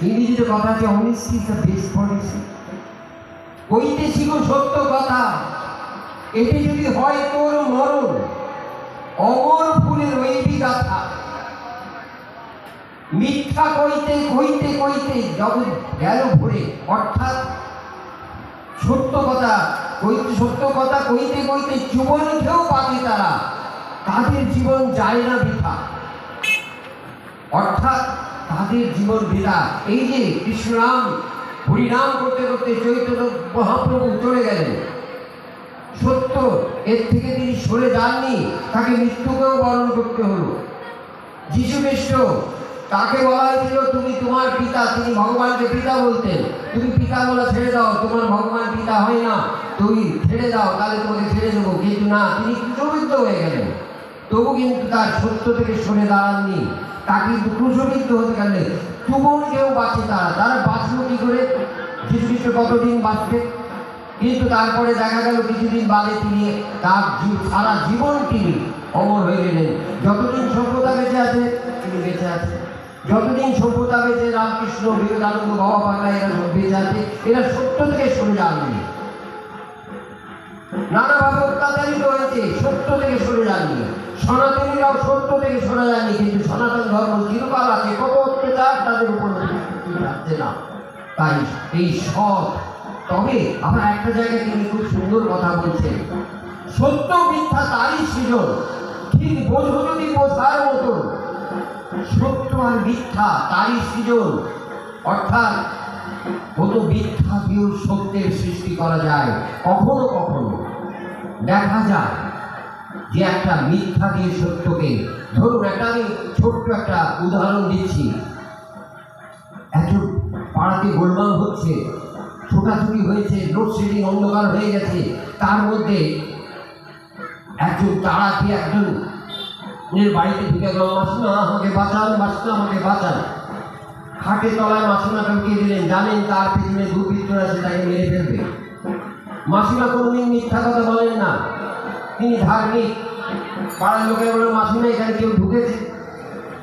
ইংরেজিতে কথা আছে honesty is the best policy. কইতে শিখো সত্য কথা, এটি যদি হয় তোর মরণ, অমর ফুলের রইবি গাথা। মিথ্যা কইতে কইতে কইতে জগৎ গেল ভরে, অর্থাৎ সত্য কথা কইতে কইতে জীবন খেয়েও বাঁচে তারা, তাদের জীবন যায় না বৃথা, অর্থাৎ তাদের জীবন বৃথা। এই যে কৃষ্ণনাম হরিনাম করতে করতে চৈতন্য মহাপ্রভু চলে গেলেন, সত্য এর থেকে তিনি সরে যাননি, তাকে মৃত্যুকেও বরণ করতে হলো। যীশু খ্রিস্ট, তাকে বলা হয়েছিল তুমি তোমার পিতা, তিনি ভগবানকে পিতা বলতেন, তুমি পিতা বলা ছেড়ে দাও, তোমার ভগবান পিতা হয় না, তুমি ছেড়ে দাও, তাহলে তোমাকে ছেড়ে দেবো। কিন্তু না, তিনি ক্রুশবিদ্ধ হয়ে গেলেন, তবু কিন্তু তার সত্য থেকে সরে দাঁড়াননি। তা কিন্তু ক্রুশবিদ্ধ হতে গেলে জীবন কেউ বাঁচে, তারা বাঁচলো কি করে? যীশু খ্রিস্ট কতদিন বাঁচবে? কিন্তু তারপরে দেখা গেল কিছুদিন বাদে তিনি তার সারা জীবন তিনি অমর হয়ে গেলেন। যতদিন সভ্যতা বেঁচে আছে তিনি বেঁচে আছে, যতদিন সভ্যতা বেঁচে রামকৃষ্ণ, বিবেকানন্দ, বাবা পাগলা এরা সব বেঁচে আছে, এরা সত্য থেকে সরে যাননি। নানাভাবে অত্যাচারিত হয়েছে, সত্য থেকে সরে যাননি। সনাতনীরাও সত্য থেকে সরে যাননি, কিন্তু সনাতন ধর্ম চিরকাল আছে, কত অত্যাচার তাদের উপর যাচ্ছে না। তাই এই সৎ, তবে আবার একটা জায়গায় তিনি খুব সুন্দর কথা বলছেন, সত্য মিথ্যা তারই সৃজন, ঠিক বোঝো যদি বোঝার মতো, সত্য আর মিথ্যা তারই সৃজন। অর্থাৎ কত মিথ্যা দিয়েও সত্যের সৃষ্টি করা যায়। কখনো কখনো দেখা যায় যে একটা মিথ্যা দিয়ে সত্যকে, ধরুন আমি ছোট্ট একটা উদাহরণ দিচ্ছি, একজন পাড়াতে গোলমাল হচ্ছে, ছোটাছুটি হয়েছে, লোডশেডিং, অন্ধকার হয়ে গেছে, তার মধ্যে একজন তাড়াতে একজনের বাড়িতে ঢুকে গেল, মাসিমা আমাকে বাঁচান, মাসিমা আমাকে বাঁচান। খাটের তলায় মাসিমাকে ঢুকিয়ে দিলেন, জানেন তার পেছনে দুর্বৃত্তরা আছে, তাকে মেরে ফেলবে। মাসিমা কোনোদিন মিথ্যা কথা বলেন না, তিনি ধার্মিক। পাড়ার লোকের বলল, মাসিমা এখানে কেউ ঢুকেছে?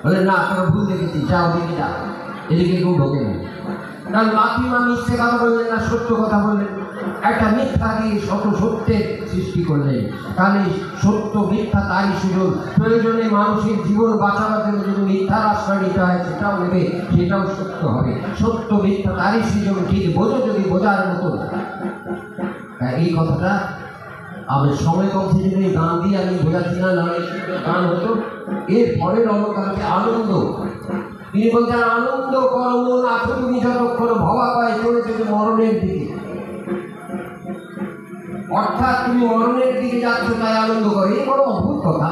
বলে না, তোরা ভুল দেখেছি, যা ওদিকে যা, এদিকে কেউ ঢোকেনি। কারণ মাসিমা মিথ্যে কথা বললেন না, সত্য কথা বললেন, একটা মিথ্যা দিয়ে শত সত্যের সৃষ্টি করলেন। তাহলে সত্য মিথ্যা তারই সুযোগ। প্রয়োজনে মানুষের জীবন বাঁচাবার জন্য যদি মিথ্যার আশ্রয় নিতে হয়, সেটাও নেবে, সেটাও সত্য হবে। সত্য মিথ্যা তারই সুযোগ, ঠিক বোঝো যদি বোঝার মতো। এই কথাটা আমি সময় কম থেকে গান দিয়ে আমি বোঝাচ্ছি না, নাহলে গান হতো। এর পরের অলঙ্কারকে আনন্দ, তিনি বলছেন আনন্দ করো মন আছো তুমি যতক্ষণ ভবা পায় চলেছে মরণের দিকে। অর্থাৎ তুমি মরণের দিকে যাচ্ছ, তাই আনন্দ করো। এই বড় অদ্ভুত কথা।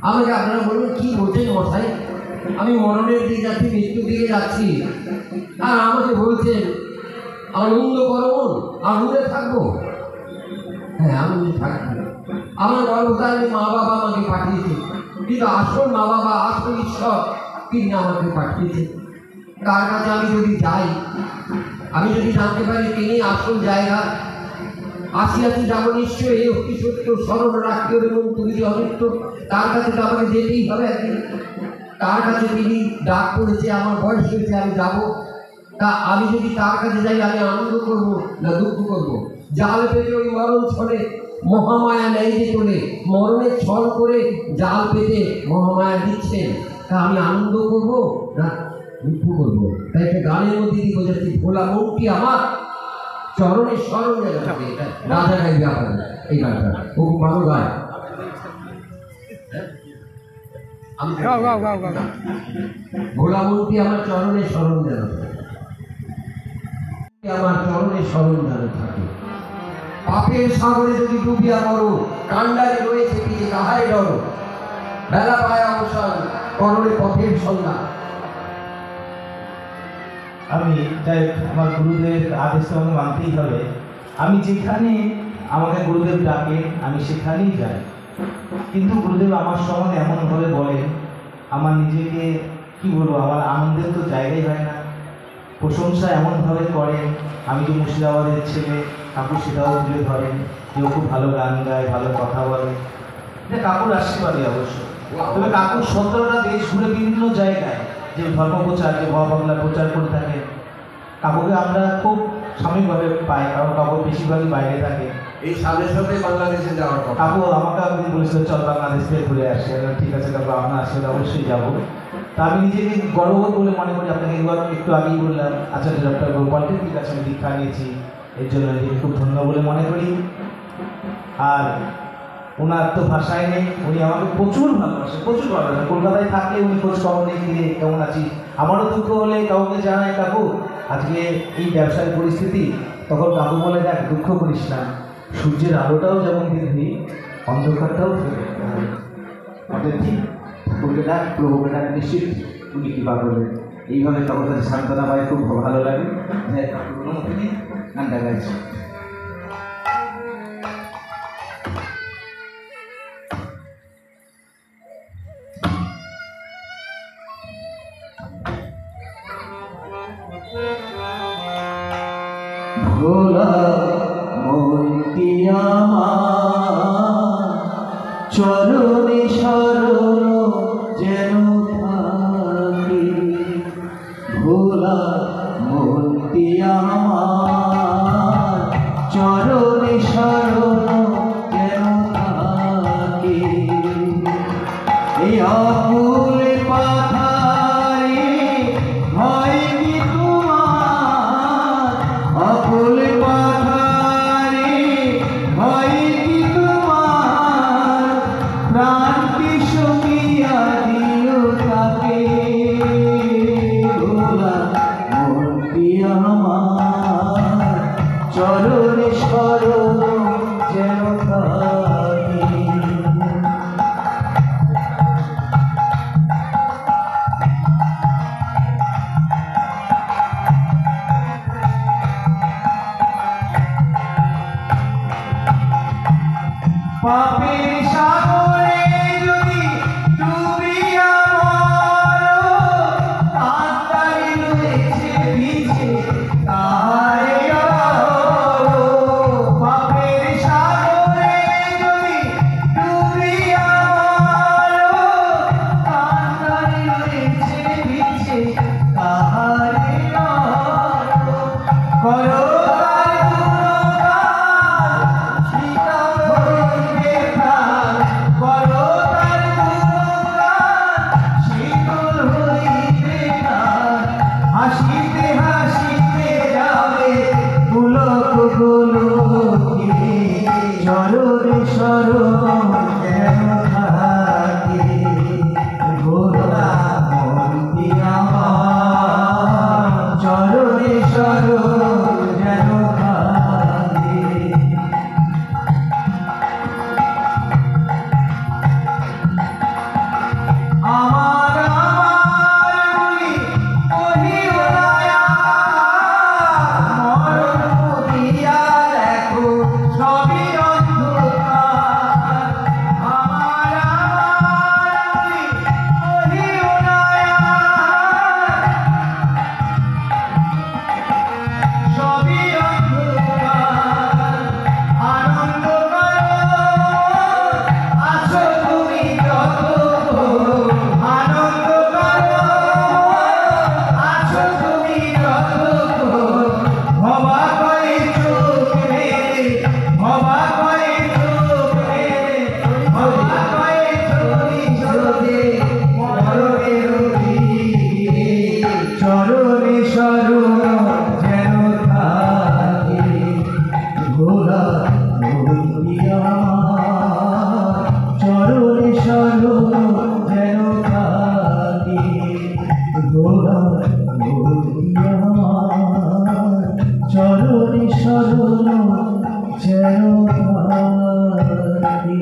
আমাকে আপনারা বলবেন কি বলছেন মশাই, আমি মরণের দিকে যাচ্ছি, মৃত্যুর দিকে যাচ্ছি, আর আমাকে বলছেন আনন্দ করো মন, আনন্দে থাকবো। হ্যাঁ, আনন্দে থাকবো। আমার গর্ভধারণে মা বাবা আমাকে পাঠিয়েছে, কিন্তু আসল মা বাবা, আসল ঈশ্বর তিনি আমাকে পাঠিয়েছে। তার কাছে আমি যদি যাই, আমি যদি জানতে পারি তিনি আসল জায়গা, আসি যাবো নিশ্চয়, এই অতি সত্য স্মরণ রাখতে হবে এবং তুমি যে অনিত্য, তার কাছে তো আমাকে যেতেই হবে একদিন। তার কাছে তিনি ডাক করেছে, আমার বয়স হয়েছে, আমি যাবো। তা আমি যদি তার কাছে যাই, আমি আনন্দ করবো না দুঃখ করবো? জাল পেতে ওই মরণ ছলে মহামায়া নেই যে চলে, মরণের ছল করে জাল পেতে মহামায়া দিচ্ছেন, তা আমি আনন্দ করবো না দুঃখ করবো? তাই একটা গানের মধ্যে দিয়ে বোঝাচ্ছি, ভোলা মনটি আমার চরণের স্মরণ যেন থাকে। এটা রাজা গাইবে আপনার এই গানটা, খুব ভালো গায়। ভোলা মনটি আমার চরণের স্মরণ যেন থাকে, আমার চরণের স্মরণ যেন থাকে। পাপের সাগরে যদি ডুবিয়া মরো, কান্ডারে রয়েছে পিঠে কাহারে ডরো, বেলা পায় অবসান করণে পথের সন্ধ্যা। আমি যাই, আমার গুরুদেবের আদেশ তো আমাকে মানতেই হবে। আমি যেখানে আমাকে গুরুদেব ডাকে আমি সেখানেই যাই, কিন্তু গুরুদেব আমার সম্বন্ধে এমনভাবে বলেন, আমার নিজেকে কি বলবো, আমার আনন্দের তো জায়গাই হয় না। প্রশংসা এমনভাবে করেন, আমি যে মুর্শিদাবাদের ছেলে, কাকু সেটাও তুলে ধরেন যে ও খুব ভালো গান গায়, ভালো কথা বলে। এটা কাকুর আশীর্বাদই অবশ্য। তবে কাকুর 17টা দেশ ঘুরে বিভিন্ন জায়গায় যে ধর্ম প্রচার, যে ভবা বাংলার প্রচার করে থাকে, কাকুকে আমরা খুব সাময়িকভাবে পাই, কারণ কাকু বেশিরভাগই বাইরে থাকে। এই সামনের সাথে বাংলাদেশে যাওয়ার কথা। কাকু আমাকে একদিন বলেছিল চল বাংলাদেশ থেকে ঘুরে আসি। ঠিক আছে কাকু, আপনার আসলে অবশ্যই যাবো। তা আমি নিজেকে গর্ববোধ বলে মনে করি। আপনাকে একটু আগেই বললাম আচার্য ডক্টর পলিটেকনিক কাছে আমি দীক্ষা নিয়েছি, এর জন্য নিজেকে খুব ধন্য বলে মনে করি। আর ওনার তো ভাষায় নেই, উনি আমাকে প্রচুর ভালোবাসেন, প্রচুর ভালোবাসেন। কলকাতায় থাকলে উনি খোঁজ খবর নেই, কিরে কেমন আছি। আমারও দুঃখ হলে কাউকে জানাই কাকু আজকে এই ব্যবসায়িক পরিস্থিতি, তখন কাকু বলে দেখ দুঃখ করিস না, সূর্যের আলোটাও যেমন বৃদ্ধি, অন্ধকারটাও ফেলে আমাদের ঠিক ঠাকুরকে ডাক, প্রভুকে ডাক, নিশ্চিত উনি কৃপা করবেন। এইভাবে কাকুর কাছে সান্ত্বনা পাই, খুব ভালো লাগে। হ্যাঁ কাকুর অনুমতি নিয়ে গানটা গাইছি। ভোলা মনটি আমার চরণে শরণ যেন থাকে, ভোলা মনটি আমার চরণে শরণ যেন থাকে। এই আকুল পাথারে হয় কি তোমার, আকুল পাথারে হয় কি তোমার, প্রাণকে সঙ্গিয়া দিও তাকে। ভোলা মনটি আমার চরণে শরণ যেন থাকে। পাপের সাগরে যদি ডুবিয়া মরো, আত্মারে রয়েছে ভিজে তাহারে আলো। পাপের সাগরে যদি ডুবিয়া মরো, আত্মারে রয়েছে ভিজে তাহারে আলো। করো হাসিতে হাসিতে যাবে পুলক গোলকে, চরণে শরণ যেন থাকে। ভোলা মনটি আমার চরণে শরণ যেন থাকে। আমার বলি কহিও দয়া, মরণ দিয়া দেখো সবই অন্ধকার। আমার বলি কহিও দয়া, সবই অন্ধকার। আনন্দ করো আছো তুমি যতক্ষণ, আনন্দ করো আছো তুমি যতক্ষণ। ভবা করে চোখ মেলে, ভবা করে চোখ মেলে, ভবা করে চলি চলে মরণের দিকে। চরণে শরণ যেন থাকে। ভোলা মনটি আমার চরণে শরণ যেন থাকে। ভোলা মনটি আমার চরণে শরণ যেন থাকে।